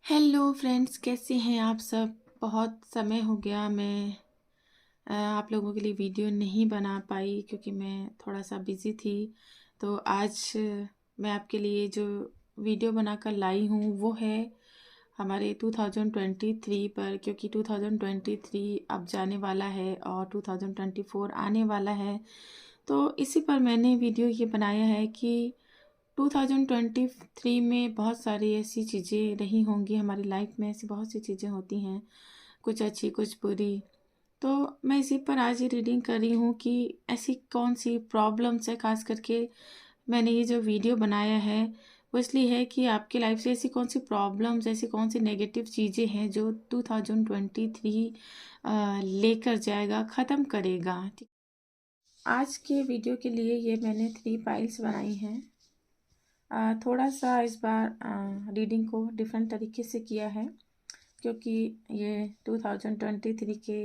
Hello friends, कैसे हैं आप सब। बहुत समय हो गया मैं आप लोगों के लिए वीडियो नहीं बना पाई क्योंकि मैं थोड़ा सा बिज़ी थी। तो आज मैं आपके लिए जो वीडियो बनाकर लाई हूँ वो है हमारे 2023 पर, क्योंकि 2023 अब जाने वाला है और 2024 आने वाला है। तो इसी पर मैंने वीडियो ये बनाया है कि 2023 में बहुत सारी ऐसी चीज़ें रही होंगी हमारी लाइफ में। ऐसी बहुत सी चीज़ें होती हैं, कुछ अच्छी कुछ बुरी। तो मैं इसी पर आज ये रीडिंग कर रही हूँ कि ऐसी कौन सी प्रॉब्लम्स है। खास करके मैंने ये जो वीडियो बनाया है वो इसलिए है कि आपकी लाइफ से ऐसी कौन सी प्रॉब्लम्स, ऐसी कौन सी नेगेटिव चीज़ें हैं जो 2023 लेकर जाएगा, ख़त्म करेगा। ठीक, आज के वीडियो के लिए ये मैंने 3 फाइल्स बनाई हैं। थोड़ा सा इस बार रीडिंग को डिफरेंट तरीके से किया है क्योंकि ये 2023 के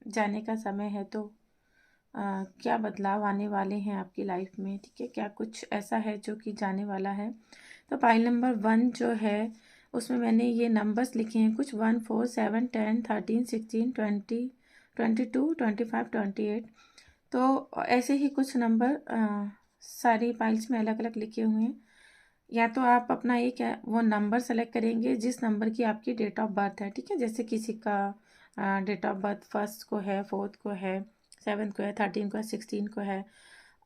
जाने का समय है। तो क्या बदलाव आने वाले हैं आपकी लाइफ में, ठीक है, क्या कुछ ऐसा है जो कि जाने वाला है। तो फाइल नंबर 1 जो है उसमें मैंने ये नंबर्स लिखे हैं कुछ 1 4 7 10 13 16 20 22 25 28। तो ऐसे ही कुछ नंबर सारी फाइल्स में अलग अलग लिखे हुए हैं। या तो आप अपना एक वो नंबर सेलेक्ट करेंगे जिस नंबर की आपकी डेट ऑफ बर्थ है, ठीक है। जैसे किसी का डेट ऑफ बर्थ 1 को है, 4 को है, 7 को है, 13 को है, 16 को है।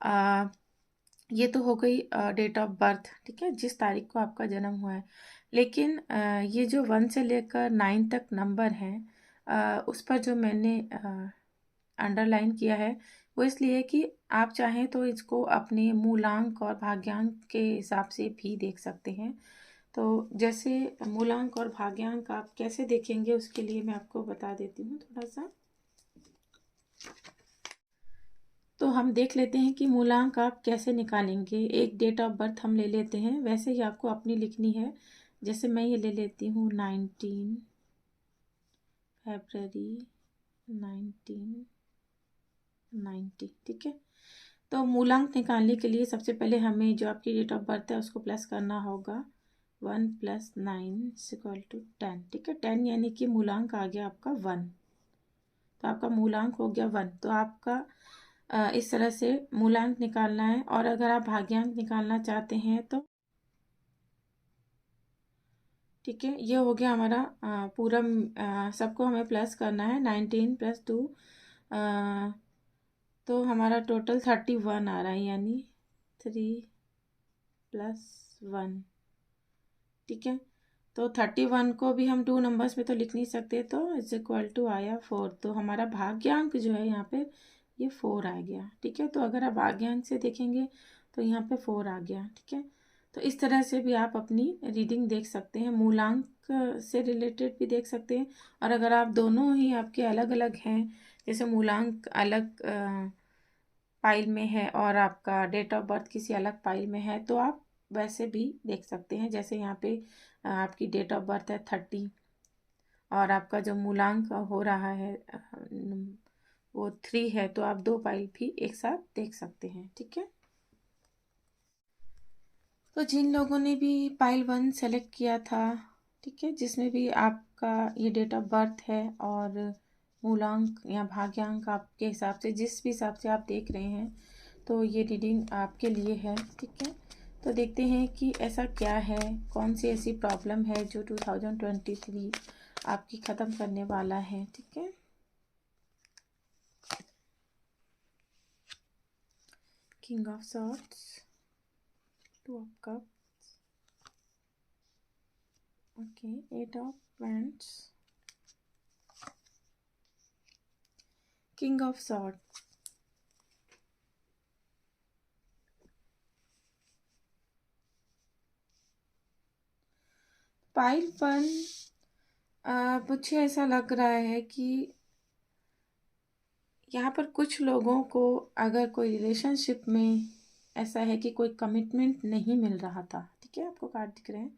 आ, ये तो हो गई डेट ऑफ बर्थ, ठीक है, जिस तारीख को आपका जन्म हुआ है। लेकिन ये जो 1 से लेकर 9 तक नंबर हैं, उस पर जो मैंने अंडरलाइन किया है वो इसलिए कि आप चाहें तो इसको अपने मूलांक और भाग्यांक के हिसाब से भी देख सकते हैं। तो जैसे मूलांक और भाग्यांक आप कैसे देखेंगे उसके लिए मैं आपको बता देती हूँ थोड़ा सा। तो हम देख लेते हैं कि मूलांक आप कैसे निकालेंगे। एक डेट ऑफ बर्थ हम ले लेते हैं, वैसे ही आपको अपनी लिखनी है। जैसे मैं ये ले लेती हूँ 19 फरवरी 1990, ठीक है। तो मूलांक निकालने के लिए सबसे पहले हमें जो आपकी डेट ऑफ बर्थ है उसको प्लस करना होगा। 1 + 9 = 10, ठीक है। 10 यानी कि मूलांक आ गया आपका 1। तो आपका मूलांक हो गया 1। तो आपका इस तरह से मूलांक निकालना है। और अगर आप भाग्यांक निकालना चाहते हैं तो ठीक है, ये हो गया हमारा पूरा। सबको हमें प्लस करना है। 19 + 2 तो हमारा टोटल 31 आ रहा है, यानी 3 + 1, ठीक है। तो 31 को भी हम 2 नंबर्स में तो लिख नहीं सकते, तो = आया 4। तो हमारा भाग्यांक जो है यहाँ पे ये 4 आ गया, ठीक है। तो अगर आप भाग्यांक से देखेंगे तो यहाँ पे 4 आ गया, ठीक है। तो इस तरह से भी आप अपनी रीडिंग देख सकते हैं, मूलांक से रिलेटेड भी देख सकते हैं। और अगर आप दोनों ही आपके अलग अलग हैं, जैसे मूलांक अलग फाइल में है और आपका डेट ऑफ बर्थ किसी अलग फाइल में है, तो आप वैसे भी देख सकते हैं। जैसे यहाँ पे आपकी डेट ऑफ बर्थ है 30 और आपका जो मूलांक हो रहा है वो 3 है, तो आप 2 फाइल भी एक साथ देख सकते हैं, ठीक है। तो जिन लोगों ने भी फाइल 1 सेलेक्ट किया था, ठीक है, जिसमें भी आपका ये डेट ऑफ बर्थ है और मूलांक या भाग्यांक आपके हिसाब से, जिस भी हिसाब से आप देख रहे हैं, तो ये रीडिंग आपके लिए है, ठीक है। तो देखते हैं कि ऐसा क्या है, कौन सी ऐसी प्रॉब्लम है जो 2023 आपकी ख़त्म करने वाला है, ठीक है। King of swords, 2 of cups, okay, 8 of wands, king of sword. File 1 मुझे ऐसा लग रहा है कि यहाँ पर कुछ लोगों को अगर कोई रिलेशनशिप में ऐसा है कि कोई कमिटमेंट नहीं मिल रहा था, ठीक है, आपको कार्ड दिख रहे हैं।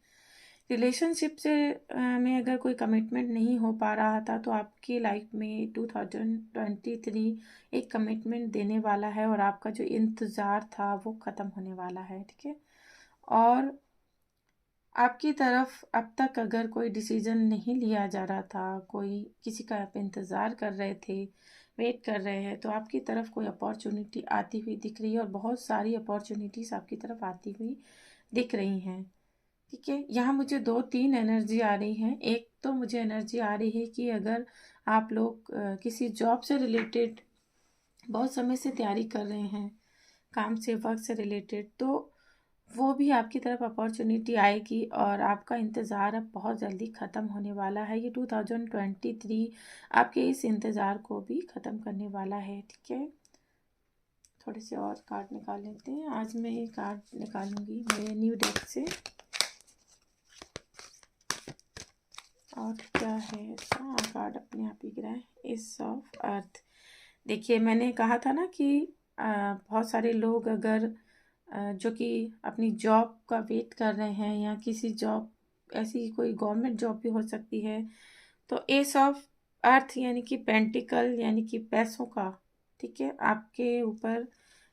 रिलेशनशिप से में अगर कोई कमिटमेंट नहीं हो पा रहा था तो आपकी लाइफ में 2023 एक कमिटमेंट देने वाला है और आपका जो इंतज़ार था वो ख़त्म होने वाला है, ठीक है। और आपकी तरफ अब तक अगर कोई डिसीजन नहीं लिया जा रहा था, कोई किसी का आप इंतज़ार कर रहे थे, वेट कर रहे हैं, तो आपकी तरफ कोई अपॉर्चुनिटी आती हुई दिख रही है और बहुत सारी अपॉर्चुनिटीज़ आपकी तरफ आती हुई दिख रही हैं। ठीक है, यहाँ मुझे 2-3 एनर्जी आ रही हैं। एक तो मुझे एनर्जी आ रही है कि अगर आप लोग किसी जॉब से रिलेटेड बहुत समय से तैयारी कर रहे हैं, काम से, वर्क से रिलेटेड, तो वो भी आपकी तरफ अपॉर्चुनिटी आएगी और आपका इंतज़ार अब बहुत जल्दी ख़त्म होने वाला है। ये 2023 आपके इस इंतज़ार को भी ख़त्म करने वाला है। ठीक है, थोड़े से और कार्ड निकाल लेते हैं। आज मैं ये कार्ड निकालूंगी मेरे न्यू डेक से। और क्या है इसका, कार्ड अपने आप ही गिरा है, एस ऑफ अर्थ। देखिए, मैंने कहा था ना कि बहुत सारे लोग अगर जो कि अपनी जॉब का वेट कर रहे हैं, या किसी जॉब, ऐसी कोई गवर्नमेंट जॉब भी हो सकती है, तो एस ऑफ अर्थ यानी कि पेंटिकल यानी कि पैसों का। ठीक है, आपके ऊपर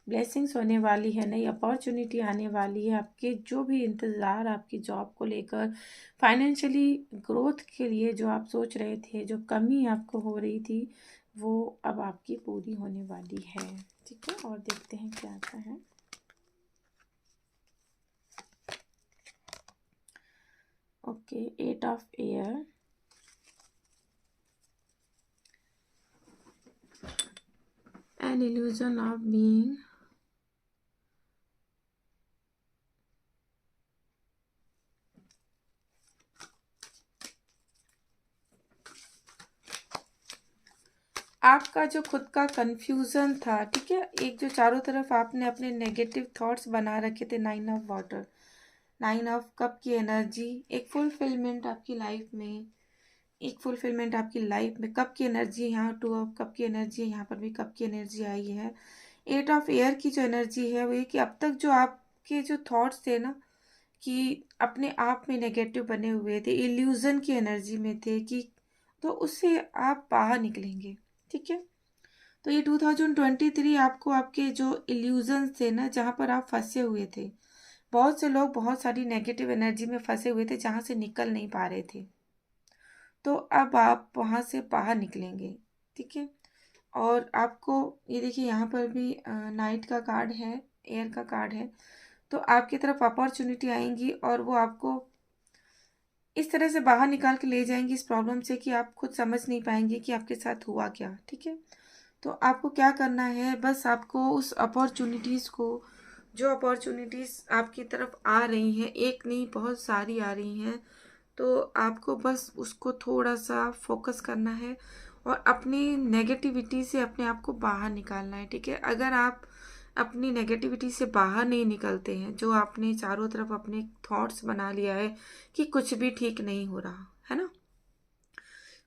ब्लेसिंग्स होने वाली है, नई अपॉर्चुनिटी आने वाली है। आपके जो भी इंतज़ार आपकी जॉब को लेकर, फाइनेंशियली ग्रोथ के लिए जो आप सोच रहे थे, जो कमी आपको हो रही थी, वो अब आपकी पूरी होने वाली है। ठीक है, और देखते हैं क्या आता है। Okay, 8 of air, an illusion of being, आपका जो खुद का कंफ्यूजन था। ठीक है, एक जो चारों तरफ आपने अपने नेगेटिव थॉट्स बना रखे थे, 9 ऑफ वाटर, 9 ऑफ कप की एनर्जी, एक फुलफिलमेंट आपकी लाइफ में, एक फुलफिलमेंट आपकी लाइफ में। कप की एनर्जी, यहाँ 2 ऑफ कप की एनर्जी है, यहाँ पर भी कप की एनर्जी आई है। 8 ऑफ एयर की जो एनर्जी है वो ये कि अब तक जो आपके जो थॉट्स थे ना, कि अपने आप में नेगेटिव बने हुए थे, इल्यूजन की एनर्जी में थे, कि तो उससे आप बाहर निकलेंगे। ठीक है, तो ये 2023 आपको आपके जो इल्यूजन थे ना, जहाँ पर आप फंसे हुए थे, बहुत से लोग बहुत सारी नेगेटिव एनर्जी में फंसे हुए थे, जहाँ से निकल नहीं पा रहे थे, तो अब आप वहाँ से बाहर निकलेंगे। ठीक है, और आपको ये देखिए, यहाँ पर भी नाइट का कार्ड है, एयर का कार्ड है, तो आपकी तरफ अपॉर्चुनिटी आएंगी और वो आपको इस तरह से बाहर निकाल के ले जाएंगी इस प्रॉब्लम से कि आप खुद समझ नहीं पाएंगे कि आपके साथ हुआ क्या। ठीक है, तो आपको क्या करना है, बस आपको उस अपॉर्चुनिटीज़ को, जो अपॉर्चुनिटीज़ आपकी तरफ आ रही हैं, एक नहीं बहुत सारी आ रही हैं, तो आपको बस उसको थोड़ा सा फोकस करना है और अपनी नेगेटिविटी से अपने आप को बाहर निकालना है। ठीक है, अगर आप अपनी नेगेटिविटी से बाहर नहीं निकलते हैं, जो आपने चारों तरफ अपने थॉट्स बना लिया है कि कुछ भी ठीक नहीं हो रहा है ना,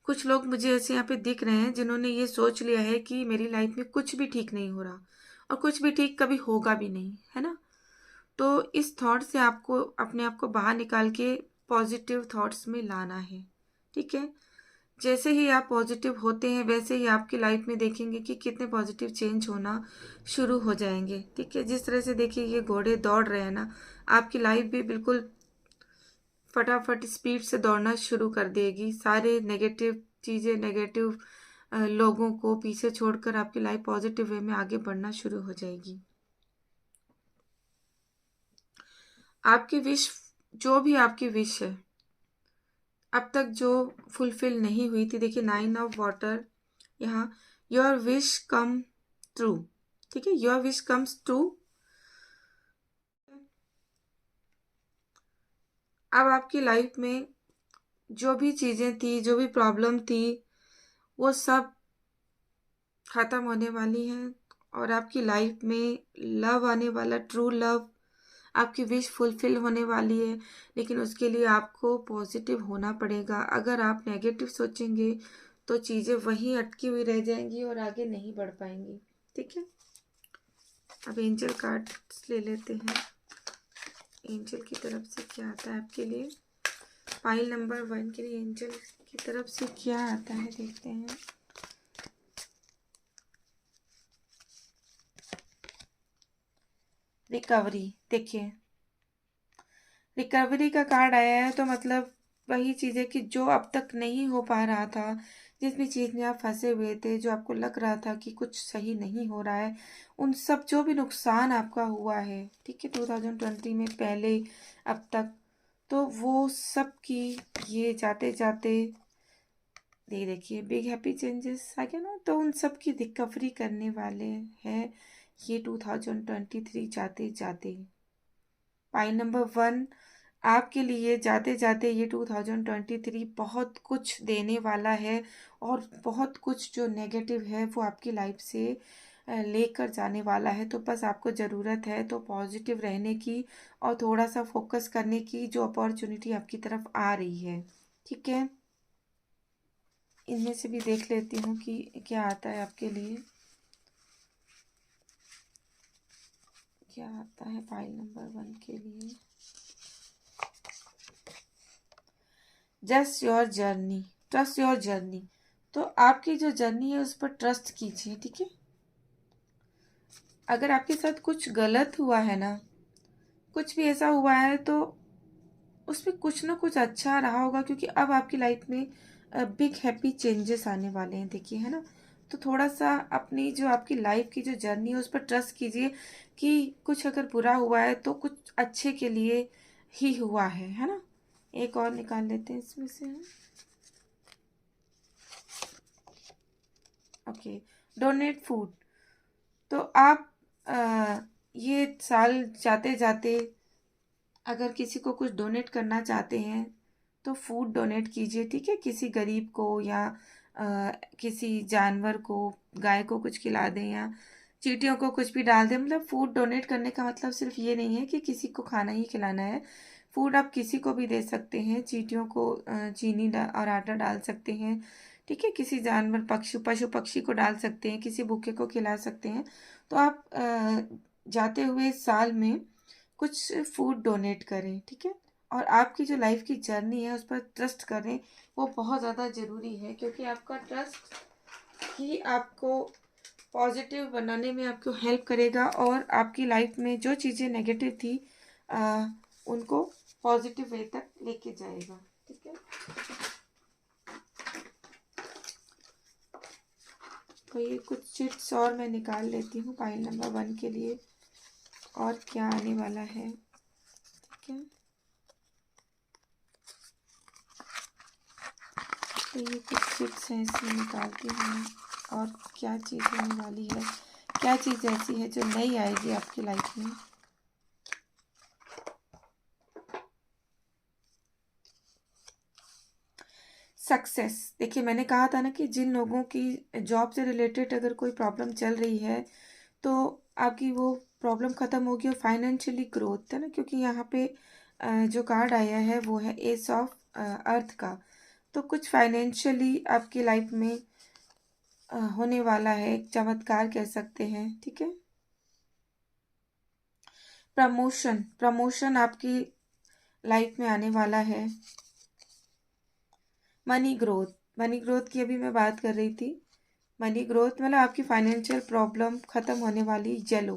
कुछ लोग मुझे ऐसे यहाँ पे दिख रहे हैं जिन्होंने ये सोच लिया है कि मेरी लाइफ में कुछ भी ठीक नहीं हो रहा और कुछ भी ठीक कभी होगा भी नहीं, है ना। तो इस थॉट से आपको अपने आप को बाहर निकाल के पॉजिटिव थॉट्स में लाना है। ठीक है, जैसे ही आप पॉजिटिव होते हैं, वैसे ही आपकी लाइफ में देखेंगे कि कितने पॉजिटिव चेंज होना शुरू हो जाएंगे। ठीक है, जिस तरह से देखिए ये घोड़े दौड़ रहे हैं ना, आपकी लाइफ भी बिल्कुल फटाफट स्पीड से दौड़ना शुरू कर देगी। सारे नेगेटिव चीज़ें, नेगेटिव लोगों को पीछे छोड़कर आपकी लाइफ पॉजिटिव वे में आगे बढ़ना शुरू हो जाएगी। आपकी विश, जो भी आपकी विश है अब तक जो फुलफिल नहीं हुई थी, देखिए 9 ऑफ वाटर, यहाँ योर विश कम ट्रू। ठीक है, योर विश कम्स ट्रू। अब आपकी लाइफ में जो भी चीज़ें थी, जो भी प्रॉब्लम थी, वो सब खत्म होने वाली हैं और आपकी लाइफ में लव आने वाला, ट्रू लव, आपकी विश फुलफिल होने वाली है। लेकिन उसके लिए आपको पॉजिटिव होना पड़ेगा। अगर आप नेगेटिव सोचेंगे तो चीज़ें वहीं अटकी हुई रह जाएंगी और आगे नहीं बढ़ पाएंगी। ठीक है, अब एंजल कार्ड्स ले लेते हैं, एंजल की तरफ से क्या आता है आपके लिए। पाइल नंबर 1 के लिए एंजल की तरफ से क्या आता है, देखते हैं। रिकवरी, देखिए रिकवरी का कार्ड आया है, तो मतलब वही चीज़ है कि जो अब तक नहीं हो पा रहा था, जिस भी चीज़ में आप फंसे हुए थे, जो आपको लग रहा था कि कुछ सही नहीं हो रहा है, उन सब जो भी नुकसान आपका हुआ है, ठीक है, 2020 में पहले अब तक, तो वो सब की ये जाते जाते ये देखिए बिग हैप्पी चेंजेस आ गया ना, तो उन सब की रिकवरी करने वाले हैं ये 2023 जाते जाते। पाई नंबर 1 आपके लिए जाते जाते ये 2023 बहुत कुछ देने वाला है, और बहुत कुछ जो नेगेटिव है वो आपकी लाइफ से लेकर जाने वाला है। तो बस आपको ज़रूरत है तो पॉजिटिव रहने की और थोड़ा सा फोकस करने की, जो अपॉर्चुनिटी आपकी तरफ आ रही है, ठीक है। इनमें से भी देख लेती हूँ कि क्या आता है आपके लिए, क्या आता है पाइल नंबर 1 के लिए। Just your journey, trust your journey. तो आपकी जो जर्नी है उस पर ट्रस्ट कीजिए, ठीक है। अगर आपके साथ कुछ गलत हुआ है ना, कुछ भी ऐसा हुआ है, तो उसमें कुछ ना कुछ अच्छा रहा होगा, क्योंकि अब आपकी लाइफ में बिग हैप्पी चेंजेस आने वाले हैं, देखिए, है ना। तो थोड़ा सा अपनी जो आपकी लाइफ की जो जर्नी है उस पर ट्रस्ट कीजिए कि कुछ अगर बुरा हुआ है तो कुछ अच्छे के लिए ही हुआ है ना। एक और निकाल लेते हैं इसमें से। Okay, donate food. तो आप ये साल जाते जाते अगर किसी को कुछ डोनेट करना चाहते हैं तो फूड डोनेट कीजिए, ठीक है। किसी गरीब को या किसी जानवर को, गाय को कुछ खिला दें या चींटियों को कुछ भी डाल दें। मतलब फूड डोनेट करने का मतलब सिर्फ ये नहीं है कि किसी को खाना ही खिलाना है। फूड आप किसी को भी दे सकते हैं, चींटियों को चीनी और आटा डाल सकते हैं, ठीक है। किसी जानवर, पशु पक्षी को डाल सकते हैं, किसी भूखे को खिला सकते हैं। तो आप जाते हुए साल में कुछ फूड डोनेट करें, ठीक है। और आपकी जो लाइफ की जर्नी है उस पर ट्रस्ट करें, वो बहुत ज़्यादा ज़रूरी है, क्योंकि आपका ट्रस्ट ही आपको पॉजिटिव बनाने में आपको हेल्प करेगा, और आपकी लाइफ में जो चीज़ें नेगेटिव थी उनको पॉजिटिव वे तक लेके जाएगा, ठीक है। तो ये कुछ चिट्स और मैं निकाल लेती हूँ पाइल नंबर 1 के लिए, और क्या आने वाला है, ठीक है। तो ये कुछ चिट्स हैं, इसमें निकालती हूँ और क्या चीज़ होने वाली है, क्या चीज़ ऐसी है जो नई आएगी आपकी लाइफ में। सक्सेस। देखिए, मैंने कहा था ना कि जिन लोगों की जॉब से रिलेटेड अगर कोई प्रॉब्लम चल रही है तो आपकी वो प्रॉब्लम ख़त्म होगी, और फाइनेंशियली ग्रोथ है ना, क्योंकि यहाँ पे जो कार्ड आया है वो है एस ऑफ अर्थ का। तो कुछ फाइनेंशियली आपकी लाइफ में होने वाला है, एक चमत्कार कह सकते हैं, ठीक है। प्रमोशन, प्रमोशन आपकी लाइफ में आने वाला है। मनी ग्रोथ, मनी ग्रोथ की अभी मैं बात कर रही थी। मनी ग्रोथ मतलब आपकी फाइनेंशियल प्रॉब्लम ख़त्म होने वाली। येलो,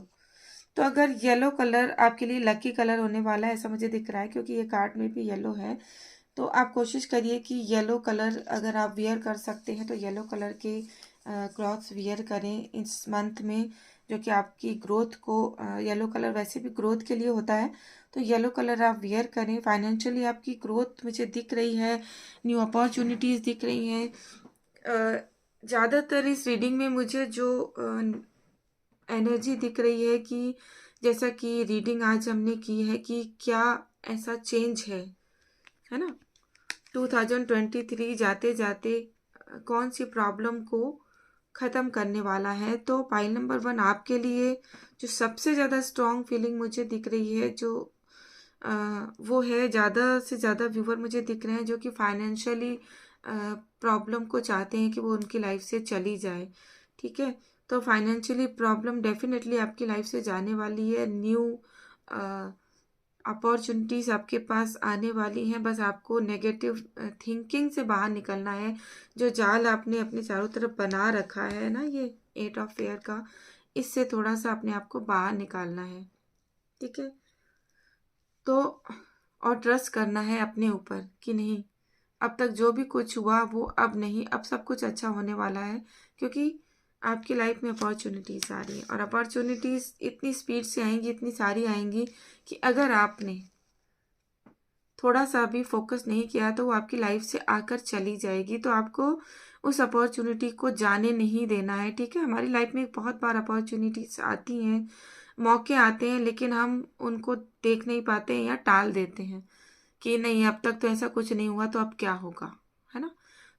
तो अगर येलो कलर आपके लिए लकी कलर होने वाला है, ऐसा मुझे दिख रहा है, क्योंकि ये कार्ड में भी येलो है। तो आप कोशिश करिए कि येलो कलर अगर आप वियर कर सकते हैं तो येलो कलर के क्लॉथ्स वियर करें इस मंथ में, जो कि आपकी ग्रोथ को, येलो कलर वैसे भी ग्रोथ के लिए होता है, तो येलो कलर आप वियर करें। फाइनेंशियली आपकी ग्रोथ मुझे दिख रही है, न्यू अपॉर्चुनिटीज़ दिख रही हैं। ज़्यादातर इस रीडिंग में मुझे जो एनर्जी दिख रही है कि जैसा कि रीडिंग आज हमने की है कि क्या ऐसा चेंज है ना। 2023 जाते जाते कौन सी प्रॉब्लम को ख़त्म करने वाला है। तो पाइल नंबर 1 आपके लिए जो सबसे ज़्यादा स्ट्रॉन्ग फीलिंग मुझे दिख रही है, जो वो है, ज़्यादा से ज़्यादा व्यूवर मुझे दिख रहे हैं जो कि फाइनेंशियली प्रॉब्लम को चाहते हैं कि वो उनकी लाइफ से चली जाए, ठीक है। तो फाइनेंशियली प्रॉब्लम डेफिनेटली आपकी लाइफ से जाने वाली है। न्यू अपॉर्चुनिटीज़ आपके पास आने वाली हैं। बस आपको नेगेटिव थिंकिंग से बाहर निकलना है। जो जाल आपने अपने चारों तरफ बना रखा है ना, ये 8 ऑफ फेयर का, इससे थोड़ा सा अपने आप को बाहर निकालना है, ठीक है। तो और ट्रस्ट करना है अपने ऊपर कि नहीं, अब तक जो भी कुछ हुआ वो अब नहीं, अब सब कुछ अच्छा होने वाला है, क्योंकि आपकी लाइफ में अपॉर्चुनिटीज़ आ रही है और अपॉर्चुनिटीज़ इतनी स्पीड से आएंगी, इतनी सारी आएंगी कि अगर आपने थोड़ा सा भी फोकस नहीं किया तो वो आपकी लाइफ से आकर चली जाएगी। तो आपको उस अपॉर्चुनिटी को जाने नहीं देना है, ठीक है। हमारी लाइफ में बहुत बार अपॉर्चुनिटीज आती हैं, मौके आते हैं, लेकिन हम उनको देख नहीं पाते हैं या टाल देते हैं कि नहीं अब तक तो ऐसा कुछ नहीं हुआ तो अब क्या होगा, है ना।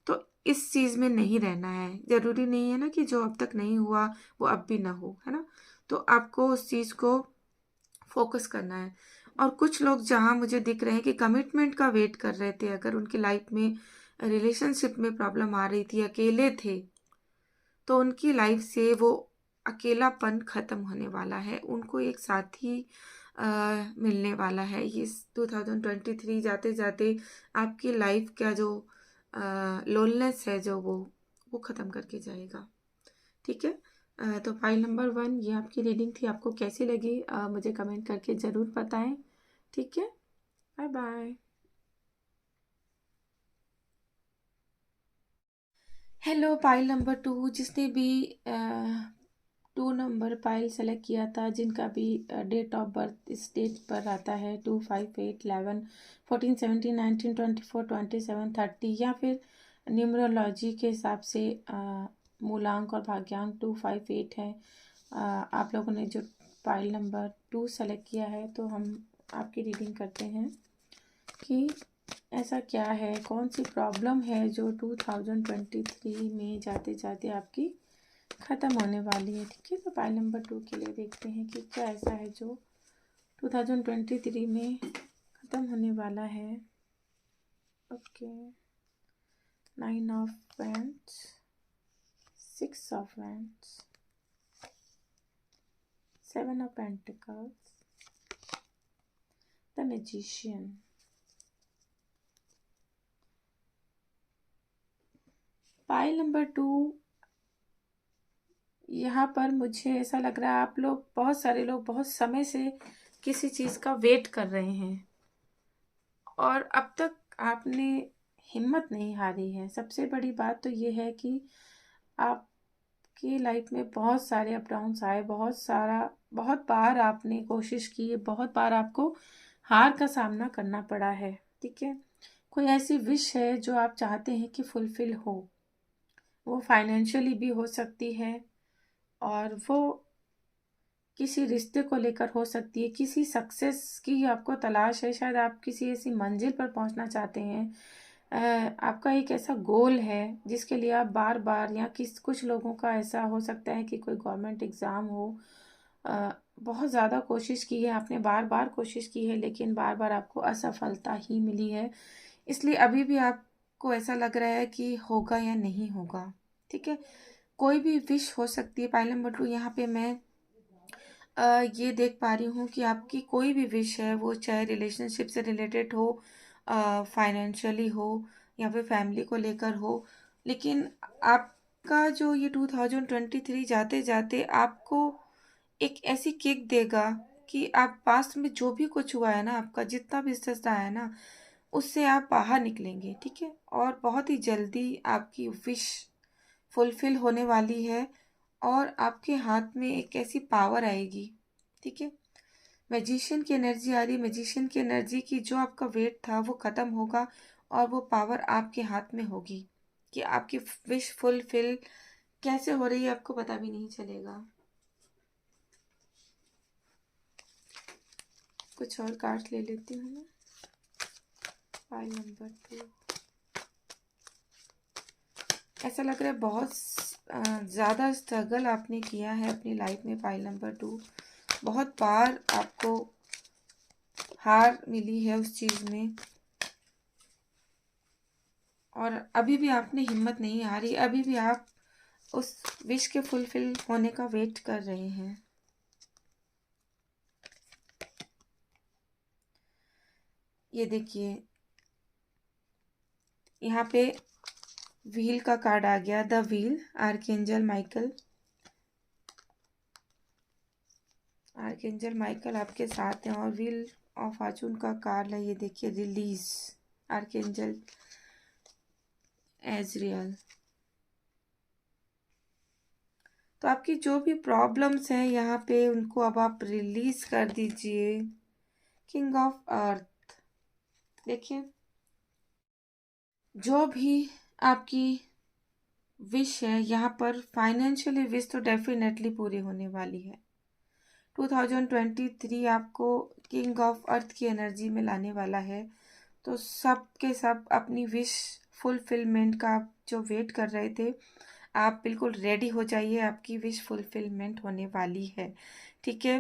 तो इस चीज़ में नहीं रहना है। ज़रूरी नहीं है ना कि जो अब तक नहीं हुआ वो अब भी ना हो, है ना। तो आपको उस चीज़ को फोकस करना है। और कुछ लोग जहाँ मुझे दिख रहे हैं कि कमिटमेंट का वेट कर रहे थे, अगर उनकी लाइफ में रिलेशनशिप में प्रॉब्लम आ रही थी, अकेले थे, तो उनकी लाइफ से वो अकेलापन ख़त्म होने वाला है। उनको एक साथी मिलने वाला है। ये 2023 जाते जाते आपकी लाइफ का जो लोनलेस है जो वो ख़त्म करके जाएगा, ठीक है। तो फाइल नंबर 1 ये आपकी रीडिंग थी। आपको कैसी लगी मुझे कमेंट करके ज़रूर बताएं, ठीक है। Bye bye. Hello pile number 2, जिसने भी 2 नंबर पाइल सेलेक्ट किया था, जिनका भी डेट ऑफ बर्थ इस डेट पर आता है 2, 5, 8, 11, 14, 17, 19, 24, 27, 30, या फिर न्यूमरोलॉजी के हिसाब से मूलांक और भाग्यांक 2, 5, 8 है। आप लोगों ने जो पाइल नंबर 2 सेलेक्ट किया है, तो हम आपकी रीडिंग करते हैं कि ऐसा क्या है, कौन सी प्रॉब्लम है जो 2023 में जाते जाते आपकी ख़त्म होने वाली है, ठीक है। तो पाइल नंबर 2 के लिए देखते हैं कि क्या ऐसा है जो 2023 में ख़त्म होने वाला है। Okay, 9 of wands, 6 of wands, 7 of pentacles, the magician. Pile number 2, यहाँ पर मुझे ऐसा लग रहा है आप लोग, बहुत सारे लोग बहुत समय से किसी चीज़ का वेट कर रहे हैं और अब तक आपने हिम्मत नहीं हारी है। सबसे बड़ी बात तो ये है कि आपकी लाइफ में बहुत सारे अप डाउन्स आए, बहुत बार आपने कोशिश की, बहुत बार आपको हार का सामना करना पड़ा है, ठीक है। कोई ऐसी विश है जो आप चाहते हैं कि फुलफिल हो, वो फाइनेंशियली भी हो सकती है और वो किसी रिश्ते को लेकर हो सकती है, किसी सक्सेस की आपको तलाश है, शायद आप किसी ऐसी मंजिल पर पहुंचना चाहते हैं। आपका एक ऐसा गोल है जिसके लिए आप बार बार, या कुछ लोगों का ऐसा हो सकता है कि कोई गवर्नमेंट एग्ज़ाम हो, बहुत ज़्यादा कोशिश की है आपने, बार बार कोशिश की है, लेकिन बार बार आपको असफलता ही मिली है। इसलिए अभी भी आपको ऐसा लग रहा है कि होगा या नहीं होगा, ठीक है। कोई भी विश हो सकती है। पाइल नंबर 2 यहाँ पे मैं ये देख पा रही हूँ कि आपकी कोई भी विश है, वो चाहे रिलेशनशिप से रिलेटेड हो, फाइनेंशियली हो, या फिर फैमिली को लेकर हो, लेकिन आपका जो ये 2023 जाते जाते आपको एक ऐसी किक देगा कि आप पास्ट में जो भी कुछ हुआ है ना, आपका जितना भी स्ट्रेस रहा है ना, उससे आप बाहर निकलेंगे, ठीक है। और बहुत ही जल्दी आपकी विश फुलफिल होने वाली है और आपके हाथ में एक ऐसी पावर आएगी, ठीक है। मैजिशियन की एनर्जी आ रही है। मैजिशियन की एनर्जी की जो आपका वेट था वो ख़त्म होगा और वो पावर आपके हाथ में होगी कि आपकी विश फुलफिल कैसे हो रही है आपको पता भी नहीं चलेगा। कुछ और कार्ड ले लेती हूँ मैं। फाइल नंबर 2, ऐसा लग रहा है बहुत ज़्यादा स्ट्रगल आपने किया है अपनी लाइफ में। फाइल नंबर 2, बहुत बार आपको हार मिली है उस चीज़ में और अभी भी आपने हिम्मत नहीं हारी, अभी भी आप उस विश के फुलफिल होने का वेट कर रहे हैं। ये देखिए, यहाँ पे व्हील का कार्ड आ गया, the wheel, archangel Michael. Archangel Michael आपके साथ हैं और व्हील ऑफ फॉर्चून का कार्ड है, ये देखिए रिलीज, आर्कएंजल एजरियल। तो आपकी जो भी प्रॉब्लम्स हैं यहाँ पे उनको अब आप रिलीज कर दीजिए। किंग ऑफ अर्थ, देखिए जो भी आपकी विश है यहाँ पर, फाइनेंशियली विश तो डेफिनेटली पूरी होने वाली है। 2023 आपको किंग ऑफ अर्थ की एनर्जी में लाने वाला है। तो सब के सब अपनी विश फुलफिलमेंट का आप जो वेट कर रहे थे, आप बिल्कुल रेडी हो जाइए, आपकी विश फुलफिलमेंट होने वाली है। ठीक है,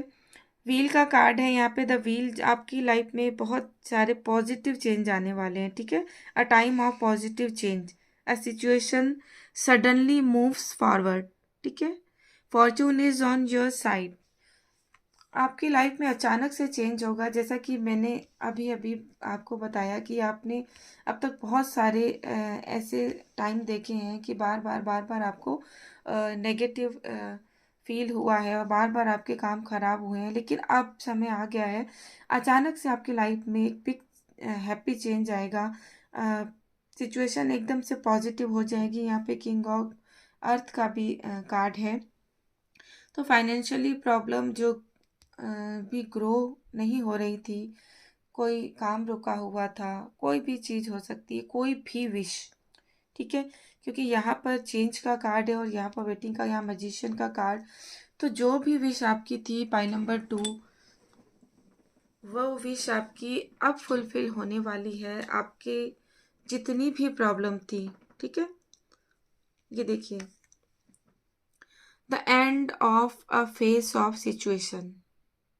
व्हील का कार्ड है यहाँ पे। द व्हील, आपकी लाइफ में बहुत सारे पॉजिटिव चेंज आने वाले हैं। ठीक है, a time of positive change, a situation suddenly moves forward. ठीक है, Fortune is on your side. आपकी लाइफ में अचानक से चेंज होगा, जैसा कि मैंने अभी अभी आपको बताया कि आपने अब तक बहुत सारे ऐसे टाइम देखे हैं कि बार बार आपको नेगेटिव फील हुआ है और बार बार आपके काम खराब हुए हैं। लेकिन अब समय आ गया है, अचानक से आपकी लाइफ में एक बिग हैप्पी चेंज आएगा। सिचुएशन एकदम से पॉजिटिव हो जाएगी। यहाँ पे किंग ऑफ अर्थ का भी कार्ड है। तो फाइनेंशियली प्रॉब्लम जो भी ग्रो नहीं हो रही थी, कोई काम रुका हुआ था, कोई भी चीज़ हो सकती है, कोई भी विश। ठीक है, क्योंकि यहाँ पर चेंज का कार्ड है और यहाँ पर वेटिंग का, यहाँ मैजिशियन का कार्ड। तो जो भी विश आपकी थी पाई नंबर 2, वो विश आपकी अब फुलफिल होने वाली है। आपके जितनी भी प्रॉब्लम थी, ठीक है, ये देखिए, the end of a face of situation.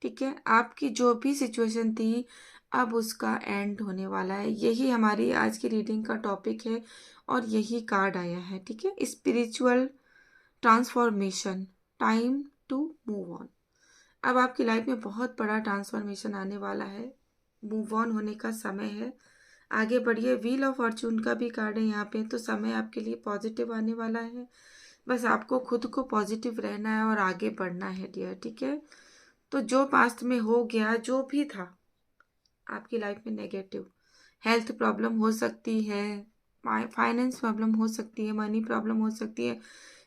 ठीक है, आपकी जो भी सिचुएशन थी अब उसका एंड होने वाला है। यही हमारी आज की रीडिंग का टॉपिक है और यही कार्ड आया है। ठीक है, spiritual transformation, time to move on. अब आपकी लाइफ में बहुत बड़ा ट्रांसफॉर्मेशन आने वाला है, मूव ऑन होने का समय है, आगे बढ़िए। व्हील ऑफ फॉर्चून का भी कार्ड है यहाँ पे। तो समय आपके लिए पॉजिटिव आने वाला है, बस आपको खुद को पॉजिटिव रहना है और आगे बढ़ना है डियर। ठीक है, तो जो पास्ट में हो गया, जो भी था आपकी लाइफ में नेगेटिव, हेल्थ प्रॉब्लम हो सकती है, फाइनेंस प्रॉब्लम हो सकती है, मनी प्रॉब्लम हो सकती है,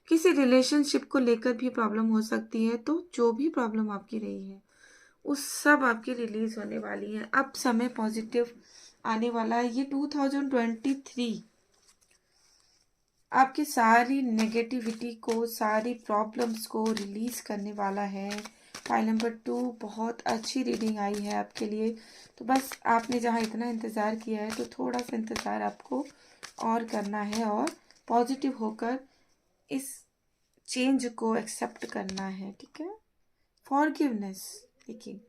किसी रिलेशनशिप को लेकर भी प्रॉब्लम हो सकती है। तो जो भी प्रॉब्लम आपकी रही है उस सब आपकी रिलीज होने वाली है। अब समय पॉजिटिव आने वाला है। ये 2023 आपकी सारी नेगेटिविटी को, सारी प्रॉब्लम्स को रिलीज करने वाला है। फाइल नंबर 2 बहुत अच्छी रीडिंग आई है आपके लिए। तो बस आपने जहाँ इतना इंतज़ार किया है तो थोड़ा सा इंतज़ार आपको और करना है और पॉजिटिव होकर इस चेंज को एक्सेप्ट करना है। ठीक है, फॉरगिवनेस। देखिए,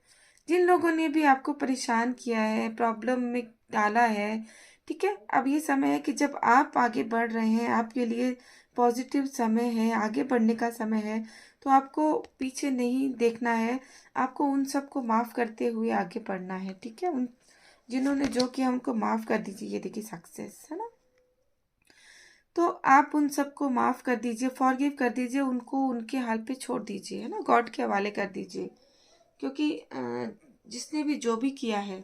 जिन लोगों ने भी आपको परेशान किया है, प्रॉब्लम में डाला है, ठीक है, अब ये समय है कि जब आप आगे बढ़ रहे हैं, आपके लिए पॉजिटिव समय है, आगे बढ़ने का समय है, तो आपको पीछे नहीं देखना है, आपको उन सबको माफ़ करते हुए आगे बढ़ना है। ठीक है, उन जिन्होंने जो किया उनको माफ़ कर दीजिए। ये देखिए सक्सेस है ना, तो आप उन सबको माफ़ कर दीजिए, फॉरगिव कर दीजिए, उनको उनके हाल पे छोड़ दीजिए, है ना, गॉड के हवाले कर दीजिए। क्योंकि जिसने भी जो भी किया है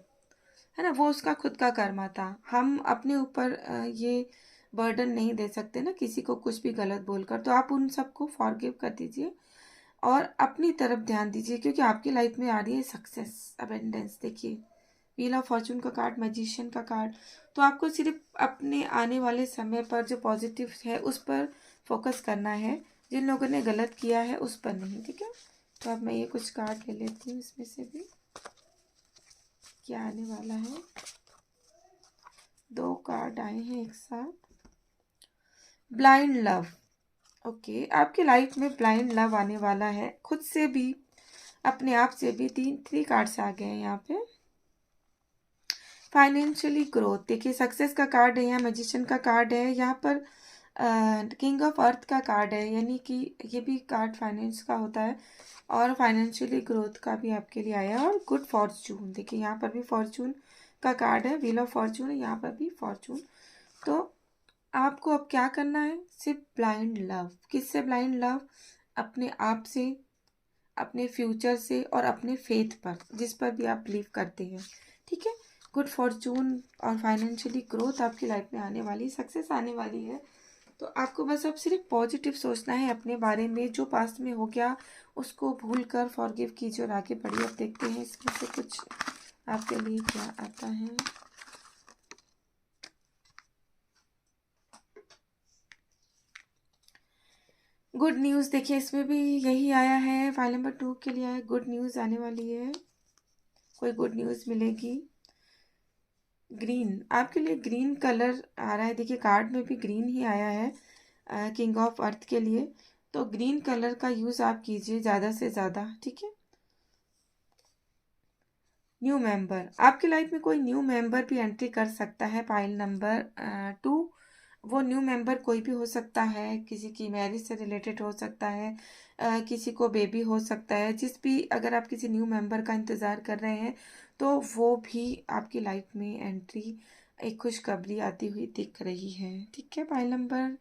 ना, वो उसका खुद का कर्मा था। हम अपने ऊपर ये बर्डन नहीं दे सकते ना किसी को कुछ भी गलत बोलकर। तो आप उन सबको फॉरगिव कर दीजिए और अपनी तरफ ध्यान दीजिए, क्योंकि आपकी लाइफ में आ रही है सक्सेस, अबेंडेंस। देखिए, व्हील ऑफ फॉर्चून का कार्ड, मैजिशियन का कार्ड। तो आपको सिर्फ अपने आने वाले समय पर जो पॉजिटिव है उस पर फोकस करना है, जिन लोगों ने गलत किया है उस पर नहीं। ठीक है, तो अब मैं ये कुछ कार्ड ले लेती हूँ, इसमें से भी क्या आने वाला है। 2 कार्ड आए हैं एक साथ। ब्लाइंड लव, ओके, आपकी लाइफ में ब्लाइंड लव आने वाला है, खुद से भी अपने आप से भी। 3 कार्ड्स आ गए हैं यहाँ पे। फाइनेंशियली ग्रोथ, देखिए सक्सेस का कार्ड है यहाँ, मैजिशियन का कार्ड है यहाँ पर, किंग ऑफ अर्थ का कार्ड है, यानी कि ये भी कार्ड फाइनेंस का होता है और फाइनेंशियली ग्रोथ का भी आपके लिए आया है। और गुड फॉर्चून, देखिए यहाँ पर भी फॉर्चून का कार्ड है, व्हील ऑफ फॉर्चून है, यहाँ पर भी फॉर्चून। तो आपको अब क्या करना है, सिर्फ ब्लाइंड लव। किससे ब्लाइंड लव? अपने आप से, अपने फ्यूचर से और अपने फेथ पर, जिस पर भी आप बिलीव करते हैं। ठीक है, गुड फॉर्चून और फाइनेंशियली ग्रोथ आपकी लाइफ में आने वाली, सक्सेस आने वाली है। तो आपको बस अब सिर्फ पॉजिटिव सोचना है अपने बारे में। जो पास्ट में हो गया उसको भूल कर फॉरगिव कीजिए और आगे बढ़िए। अब देखते हैं इसमें से कुछ आपके लिए क्या आता है। गुड न्यूज़, देखिए इसमें भी यही आया है। फाइल नंबर 2 के लिए आया, गुड न्यूज़ आने वाली है, कोई गुड न्यूज़ मिलेगी। ग्रीन, आपके लिए ग्रीन कलर आ रहा है। देखिए कार्ड में भी ग्रीन ही आया है किंग ऑफ अर्थ के लिए। तो ग्रीन कलर का यूज़ आप कीजिए ज़्यादा से ज़्यादा। ठीक है, न्यू मेंबर, आपकी लाइफ में कोई न्यू मेंबर भी एंट्री कर सकता है। पाइल नंबर 2, वो न्यू मेंबर कोई भी हो सकता है, किसी की मैरिज से रिलेटेड हो सकता है, किसी को बेबी हो सकता है। जिस भी, अगर आप किसी न्यू मेंबर का इंतज़ार कर रहे हैं तो वो भी आपकी लाइफ में एंट्री, एक खुशखबरी आती हुई दिख रही है। ठीक है, पाइल नंबर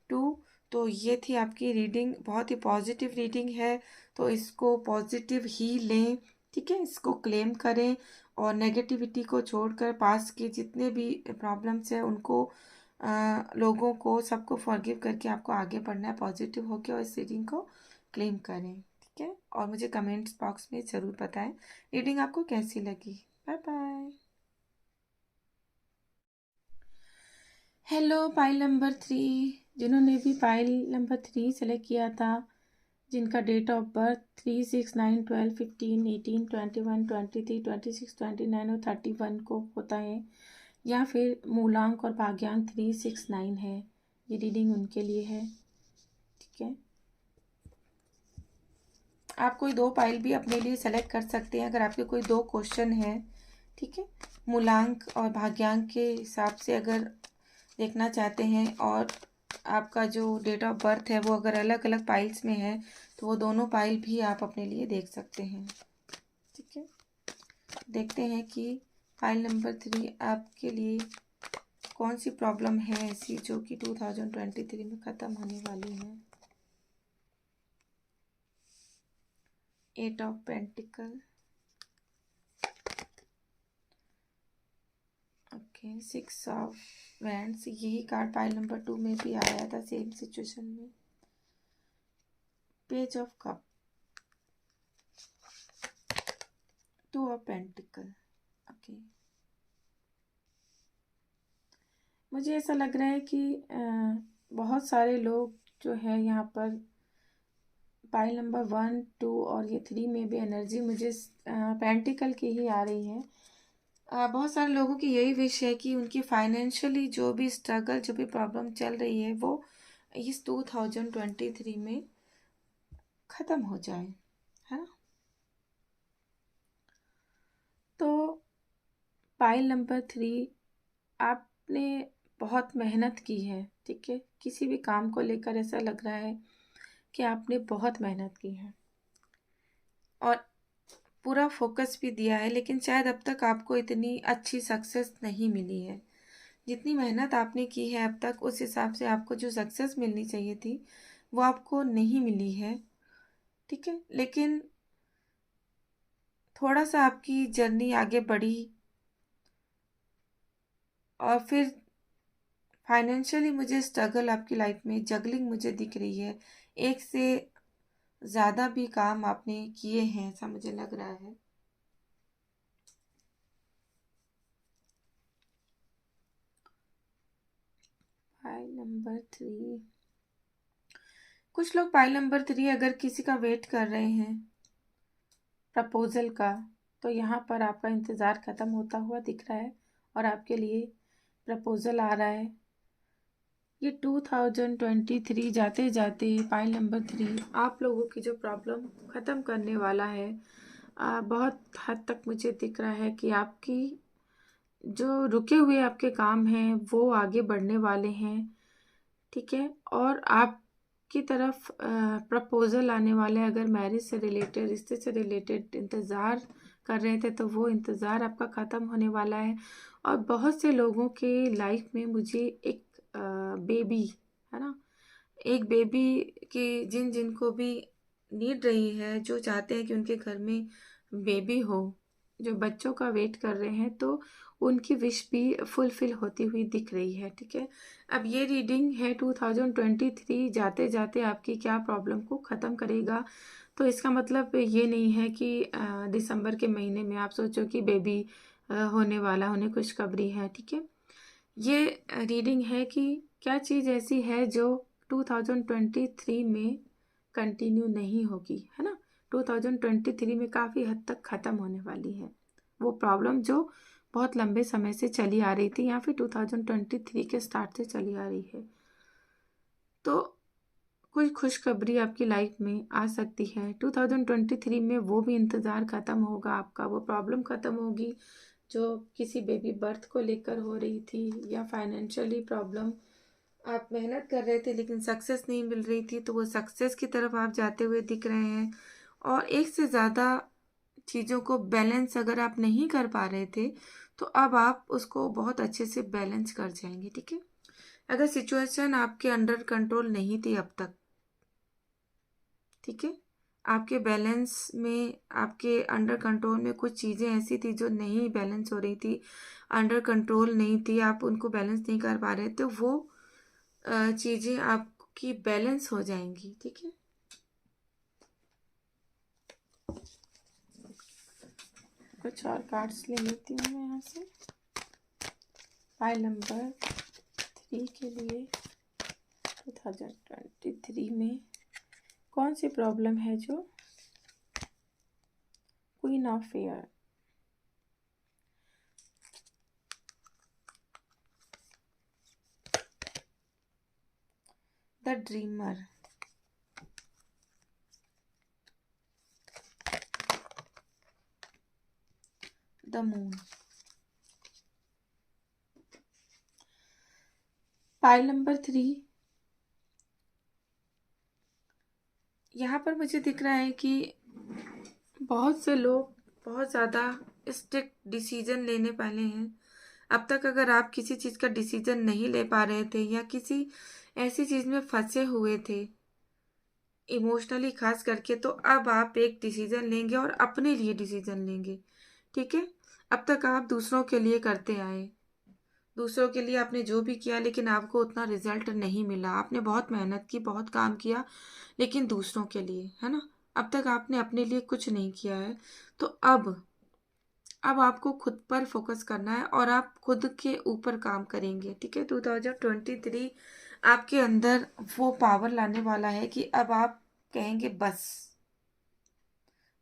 2। तो ये थी आपकी रीडिंग, बहुत ही पॉजिटिव रीडिंग है, तो इसको पॉजिटिव ही लें। ठीक है, इसको क्लेम करें और नेगेटिविटी को छोड़कर पास्ट के जितने भी प्रॉब्लम्स हैं उनको, लोगों को, सबको फॉरगिव करके आपको आगे बढ़ना है पॉजिटिव होकर, और इस रीडिंग को क्लेम करें। ठीक है, और मुझे कमेंट्स बॉक्स में ज़रूर बताएं रीडिंग आपको कैसी लगी। Bye bye. Hello pile number 3, जिन्होंने भी पाइल नंबर 3 सेलेक्ट किया था, जिनका डेट ऑफ बर्थ 3, 6, 9, 12, 15, 18, 21, 23, 26, 29 और 31 को होता है, या फिर मूलांक और भाग्यांक 3, 6, 9 है, ये रीडिंग उनके लिए है। ठीक है, आप कोई 2 पाइल भी अपने लिए सेलेक्ट कर सकते हैं अगर आपके कोई 2 क्वेश्चन हैं। ठीक है, मूलांक और भाग्यांक के हिसाब से अगर देखना चाहते हैं, और आपका जो डेट ऑफ बर्थ है वो अगर अलग अलग पाइल्स में है तो वो दोनों पाइल भी आप अपने लिए देख सकते हैं। ठीक है, देखते हैं कि फाइल नंबर 3 आपके लिए कौन सी प्रॉब्लम है ऐसी जो कि 2023 में ख़त्म होने वाली है। 8 of pentacle, okay, 6 of wands, यही कार्ड फाइल नंबर 2 में भी आया था सेम सिचुएशन में। Page of cup, 2 of pentacle, okay. मुझे ऐसा लग रहा है कि बहुत सारे लोग जो है यहाँ पर पाइल नंबर 1, 2 और ये 3 में भी एनर्जी मुझे पेंटिकल की ही आ रही है। बहुत सारे लोगों की यही विश है कि उनकी फाइनेंशियली जो भी स्ट्रगल, जो भी प्रॉब्लम चल रही है वो इस 2023 में ख़त्म हो जाए, है ना। तो पाइल नंबर 3, आपने बहुत मेहनत की है। ठीक है, किसी भी काम को लेकर ऐसा लग रहा है कि आपने बहुत मेहनत की है और पूरा फोकस भी दिया है, लेकिन शायद अब तक आपको इतनी अच्छी सक्सेस नहीं मिली है। जितनी मेहनत आपने की है अब तक, उस हिसाब से आपको जो सक्सेस मिलनी चाहिए थी वो आपको नहीं मिली है। ठीक है, लेकिन थोड़ा सा आपकी जर्नी आगे बढ़ी और फिर फाइनेंशियली मुझे स्ट्रगल आपकी लाइफ में, जगलिंग मुझे दिख रही है। एक से ज़्यादा भी काम आपने किए हैं ऐसा मुझे लग रहा है। पाइल नंबर 3, कुछ लोग पाइल नंबर 3 अगर किसी का वेट कर रहे हैं प्रपोजल का, तो यहाँ पर आपका इंतज़ार ख़त्म होता हुआ दिख रहा है और आपके लिए प्रपोजल आ रहा है। ये 2023 जाते जाते पाइल नंबर 3 आप लोगों की जो प्रॉब्लम ख़त्म करने वाला है। बहुत हद तक मुझे दिख रहा है कि आपकी जो रुके हुए आपके काम हैं वो आगे बढ़ने वाले हैं। ठीक है, और आपकी तरफ प्रपोजल आने वाला है। अगर मैरिज से रिलेटेड, रिश्ते से रिलेटेड इंतज़ार कर रहे थे तो वो इंतज़ार आपका ख़त्म होने वाला है। और बहुत से लोगों के लाइफ में मुझे एक बेबी, है ना, एक बेबी की, जिनको भी नीड रही है, जो चाहते हैं कि उनके घर में बेबी हो, जो बच्चों का वेट कर रहे हैं, तो उनकी विश भी फुलफिल होती हुई दिख रही है। ठीक है, अब ये रीडिंग है 2023 जाते जाते आपकी क्या प्रॉब्लम को ख़त्म करेगा। तो इसका मतलब ये नहीं है कि दिसंबर के महीने में आप सोचो कि बेबी होने वाला, होने खुशखबरी है। ठीक है, ये रीडिंग है कि क्या चीज़ ऐसी है जो 2023 में कंटिन्यू नहीं होगी, है ना। 2023 में काफ़ी हद तक ख़त्म होने वाली है वो प्रॉब्लम जो बहुत लंबे समय से चली आ रही थी, या फिर 2023 के स्टार्ट से चली आ रही है। तो कोई खुशखबरी आपकी लाइफ में आ सकती है 2023 में। वो भी इंतज़ार ख़त्म होगा आपका, वो प्रॉब्लम ख़त्म होगी जो किसी बेबी बर्थ को लेकर हो रही थी, या फाइनेंशियली प्रॉब्लम। आप मेहनत कर रहे थे लेकिन सक्सेस नहीं मिल रही थी, तो वो सक्सेस की तरफ आप जाते हुए दिख रहे हैं। और एक से ज़्यादा चीज़ों को बैलेंस अगर आप नहीं कर पा रहे थे, तो अब आप उसको बहुत अच्छे से बैलेंस कर जाएंगे। ठीक है, अगर सिचुएशन आपके अंडर कंट्रोल नहीं थी अब तक, ठीक है, आपके बैलेंस में, आपके अंडर कंट्रोल में कुछ चीज़ें ऐसी थी जो नहीं बैलेंस हो रही थी, अंडर कंट्रोल नहीं थी, आप उनको बैलेंस नहीं कर पा रहे, तो वो चीज़ें आपकी बैलेंस हो जाएंगी। ठीक है, कुछ और कार्ड्स ले लेती हूँ मैं यहाँ से। फाइल नंबर 3 के लिए 2023 में कौन सी प्रॉब्लम है जो queen of fair, the dreamer, the moon. File number 3, यहाँ पर मुझे दिख रहा है कि बहुत से लोग बहुत ज़्यादा स्ट्रिक्ट डिसीजन लेने वाले हैं। अब तक अगर आप किसी चीज़ का डिसीजन नहीं ले पा रहे थे, या किसी ऐसी चीज़ में फंसे हुए थे इमोशनली खास करके, तो अब आप एक डिसीजन लेंगे और अपने लिए डिसीजन लेंगे। ठीक है, अब तक आप दूसरों के लिए करते आए, दूसरों के लिए आपने जो भी किया, लेकिन आपको उतना रिजल्ट नहीं मिला। आपने बहुत मेहनत की, बहुत काम किया, लेकिन दूसरों के लिए, है ना। अब तक आपने अपने लिए कुछ नहीं किया है। तो अब आपको खुद पर फोकस करना है और आप खुद के ऊपर काम करेंगे। ठीक है, 2023 आपके अंदर वो पावर लाने वाला है कि अब आप कहेंगे बस,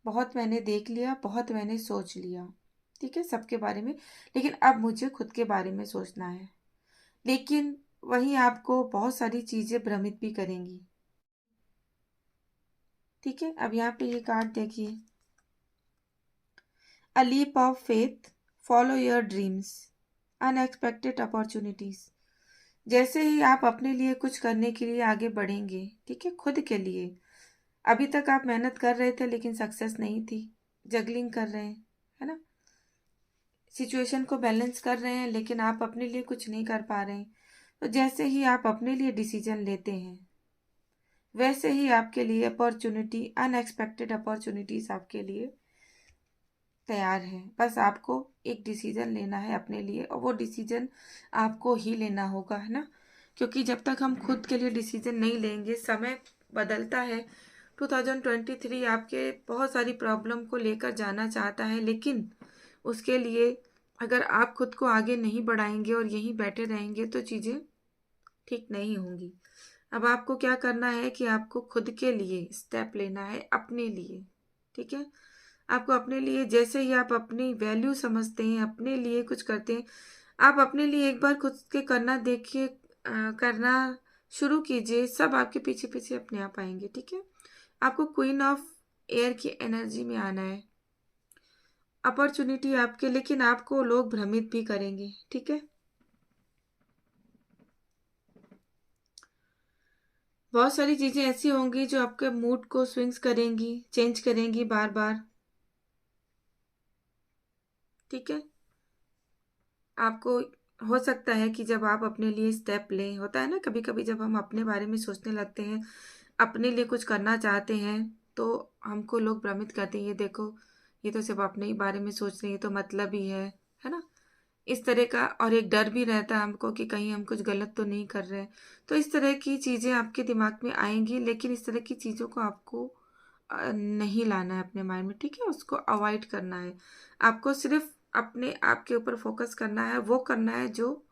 बहुत मैंने देख लिया, बहुत मैंने सोच लिया, ठीक है, सबके बारे में, लेकिन अब मुझे खुद के बारे में सोचना है। लेकिन वहीं आपको बहुत सारी चीजें भ्रमित भी करेंगी। ठीक है, अब यहाँ पे ये कार्ड देखिए, a leap of faith, follow your dreams, unexpected opportunities. जैसे ही आप अपने लिए कुछ करने के लिए आगे बढ़ेंगे, ठीक है, खुद के लिए, अभी तक आप मेहनत कर रहे थे लेकिन सक्सेस नहीं थी, जगलिंग कर रहे हैं, है ना, सिचुएशन को बैलेंस कर रहे हैं, लेकिन आप अपने लिए कुछ नहीं कर पा रहे हैं। तो जैसे ही आप अपने लिए डिसीजन लेते हैं, वैसे ही आपके लिए अपॉर्चुनिटी, अनएक्सपेक्टेड अपॉर्चुनिटीज आपके लिए तैयार है। बस आपको एक डिसीजन लेना है अपने लिए, और वो डिसीजन आपको ही लेना होगा, है ना, क्योंकि जब तक हम खुद के लिए डिसीजन नहीं लेंगे, समय बदलता है। 2023 आपके बहुत सारी प्रॉब्लम को लेकर जाना चाहता है, लेकिन उसके लिए अगर आप खुद को आगे नहीं बढ़ाएंगे और यहीं बैठे रहेंगे, तो चीज़ें ठीक नहीं होंगी। अब आपको क्या करना है कि आपको खुद के लिए स्टेप लेना है, अपने लिए। ठीक है, आपको अपने लिए, जैसे ही आप अपनी वैल्यू समझते हैं, अपने लिए कुछ करते हैं, आप अपने लिए एक बार खुद के करना देखिए, करना शुरू कीजिए, सब आपके पीछे पीछे अपने आप आएंगे। ठीक है, आपको क्वीन ऑफ एयर की एनर्जी में आना है, अपॉर्चुनिटी आपके, लेकिन आपको लोग भ्रमित भी करेंगे। ठीक है, बहुत सारी चीजें ऐसी होंगी जो आपके मूड को स्विंग्स करेंगी, चेंज करेंगी बार बार। ठीक है, आपको हो सकता है कि जब आप अपने लिए स्टेप लें, होता है ना कभी कभी जब हम अपने बारे में सोचने लगते हैं, अपने लिए कुछ करना चाहते हैं, तो हमको लोग भ्रमित करते हैं, ये देखो ये तो सिर्फ अपने ही बारे में सोच रही है, तो मतलब ही है ना? इस तरह का, और एक डर भी रहता है हमको कि कहीं हम कुछ गलत तो नहीं कर रहे हैं। तो इस तरह की चीज़ें आपके दिमाग में आएँगी, लेकिन इस तरह की चीज़ों को आपको नहीं लाना है अपने माइंड में, ठीक है? उसको अवॉइड करना है। आपको सिर्फ़ अपने आप के ऊपर फ़ोकस करना है, वो करना है जो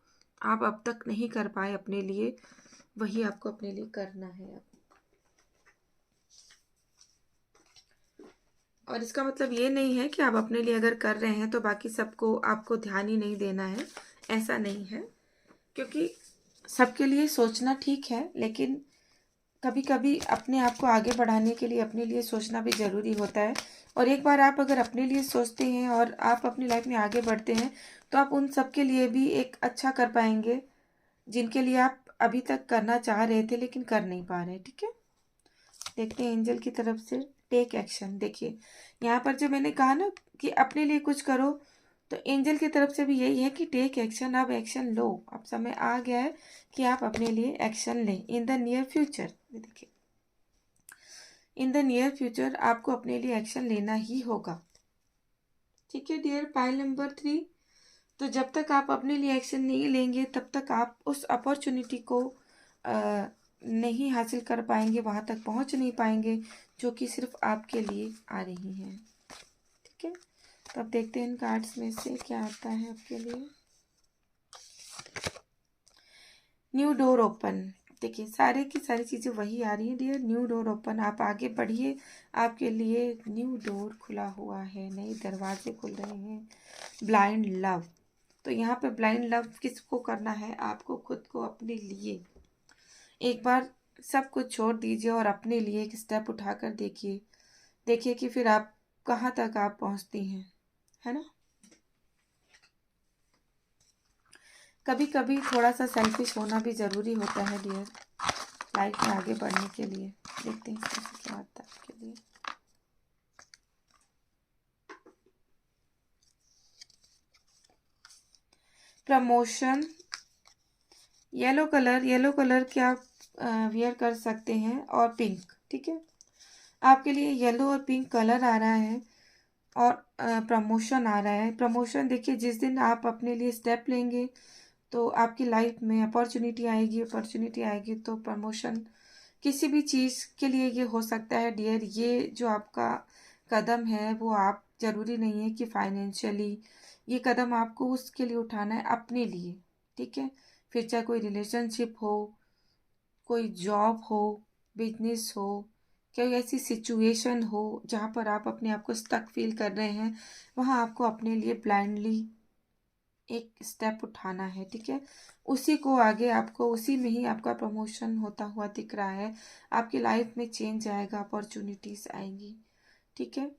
आप अब तक नहीं कर पाए अपने लिए, वही आपको अपने लिए करना है अब। और इसका मतलब ये नहीं है कि आप अपने लिए अगर कर रहे हैं तो बाकी सबको आपको ध्यान ही नहीं देना है, ऐसा नहीं है। क्योंकि सबके लिए सोचना ठीक है, लेकिन कभी-कभी अपने आप को आगे बढ़ाने के लिए अपने लिए सोचना भी ज़रूरी होता है। और एक बार आप अगर अपने लिए सोचते हैं और आप अपनी लाइफ में आगे बढ़ते हैं, तो आप उन सब के लिए भी एक अच्छा कर पाएँगे, जिनके लिए आप अभी तक करना चाह रहे थे लेकिन कर नहीं पा रहे, ठीक है? देखते हैं एंजल की तरफ से टेक एक्शन। देखिए, यहाँ पर जो मैंने कहा ना कि अपने लिए कुछ करो, तो एंजल की तरफ से भी यही है कि टेक एक्शन, अब एक्शन लो। अब समय आ गया है कि आप अपने लिए एक्शन लें इन द नियर फ्यूचर। देखिए, इन द नियर फ्यूचर आपको अपने लिए एक्शन लेना ही होगा, ठीक है डियर। पाइल नंबर 3, तो जब तक आप अपने लिए एक्शन नहीं लेंगे तब तक आप उस अपॉर्चुनिटी को नहीं हासिल कर पाएंगे, वहां तक पहुंच नहीं पाएंगे जो कि सिर्फ आपके लिए आ रही हैं, ठीक है। तो अब देखते हैं इन कार्ड्स में से क्या आता है आपके लिए। New door open. देखिए, सारे की सारी चीज़ें वही आ रही हैं डियर। न्यू डोर ओपन, आप आगे बढ़िए, आपके लिए न्यू डोर खुला हुआ है, नए दरवाजे खुल रहे हैं। ब्लाइंड लव, तो यहाँ पे ब्लाइंड लव किसको करना है? आपको खुद को, अपने लिए। एक बार सब कुछ छोड़ दीजिए और अपने लिए एक स्टेप उठाकर देखिए, देखिए कि फिर आप कहाँ तक आप पहुँचती हैं, है ना। कभी कभी थोड़ा सा सेल्फिश होना भी ज़रूरी होता है डियर, लाइफ में आगे बढ़ने के लिए। देखते हैं इसमें से क्या आता है आपके लिए। Promotion, yellow colour, yellow colour के आप वियर कर सकते हैं, और पिंक, ठीक है। आपके लिए येलो और पिंक कलर आ रहा है, और प्रमोशन आ रहा है। प्रमोशन देखिए, जिस दिन आप अपने लिए स्टेप लेंगे तो आपकी लाइफ में अपॉर्चुनिटी आएगी, अपॉर्चुनिटी आएगी तो प्रमोशन किसी भी चीज़ के लिए ये हो सकता है डियर। ये जो आपका कदम है वो आप, ज़रूरी नहीं है कि फाइनेंशियली, ये कदम आपको उसके लिए उठाना है अपने लिए, ठीक है। फिर चाहे कोई रिलेशनशिप हो, कोई जॉब हो, बिजनेस हो, कोई ऐसी सिचुएशन हो जहाँ पर आप अपने आप को स्टक फील कर रहे हैं, वहाँ आपको अपने लिए ब्लाइंडली एक स्टेप उठाना है, ठीक है। उसी को आगे आपको, उसी में ही आपका प्रमोशन होता हुआ दिख रहा है। आपकी लाइफ में चेंज आएगा, अपॉर्चुनिटीज आएंगी, ठीक है।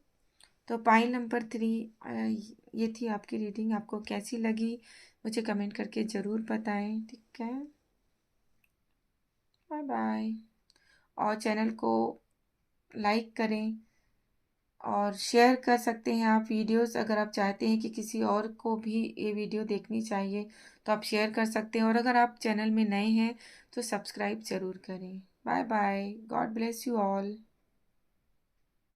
तो पाइल नंबर 3, ये थी आपकी रीडिंग। आपको कैसी लगी मुझे कमेंट करके ज़रूर बताएं, ठीक है। Bye bye. और चैनल को लाइक करें, और शेयर कर सकते हैं आप वीडियोस, अगर आप चाहते हैं कि किसी और को भी ये वीडियो देखनी चाहिए तो आप शेयर कर सकते हैं। और अगर आप चैनल में नए हैं तो सब्सक्राइब ज़रूर करें। Bye bye, God bless you all.